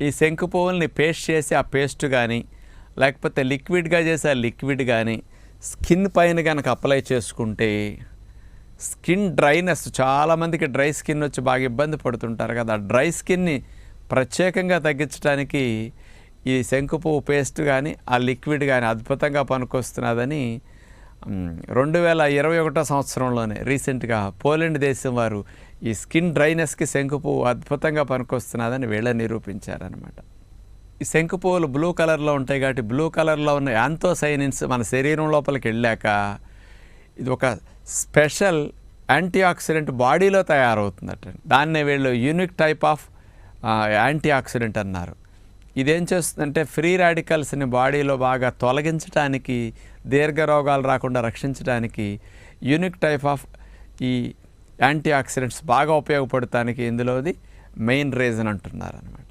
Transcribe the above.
ఈ శంకు పువ్వుల్ని పేస్ట్ చేసి ఆ పేస్ట్ కానీ లేకపోతే లిక్విడ్గా చేసి ఆ లిక్విడ్ కానీ స్కిన్ పైన కనుక అప్లై చేసుకుంటే స్కిన్ డ్రైనెస్, చాలామందికి డ్రై స్కిన్ వచ్చి బాగా ఇబ్బంది పడుతుంటారు కదా, ఆ డ్రై స్కిన్ని ప్రత్యేకంగా తగ్గించడానికి ఈ శంకు పువ్వు పేస్ట్ కానీ ఆ లిక్విడ్ కానీ అద్భుతంగా పనికొస్తున్నదని 2021 సంవత్సరంలోనే రీసెంట్గా పోలాండ్ దేశం వారు ఈ స్కిన్ డ్రైనెస్కి శంకు పువ్వు అద్భుతంగా పనికొస్తున్నదని వీళ్ళ నిరూపించారనమాట. ఈ శంకు పువ్వులు బ్లూ కలర్లో ఉంటాయి కాబట్టి బ్లూ కలర్లో ఉన్న యాంథోసైనిన్స్ మన శరీరం లోపలికి వెళ్ళాక ఇది ఒక స్పెషల్ యాంటీ ఆక్సిడెంట్ బాడీలో తయారవుతుందట. దాన్నే వీళ్ళు unique type of anti oxidant అన్నారు. ఇదేం చేస్తుందంటే ఫ్రీ రాడికల్స్ని బాడీలో బాగా తొలగించడానికి, దీర్ఘ రోగాలు రాకుండా రక్షించడానికి యూనిక్ టైప్ ఆఫ్ ఈ యాంటీ ఆక్సిడెంట్స్ బాగా ఉపయోగపడటానికి ఇందులోది మెయిన్ రీజన్ అంటున్నారు అన్నమాట.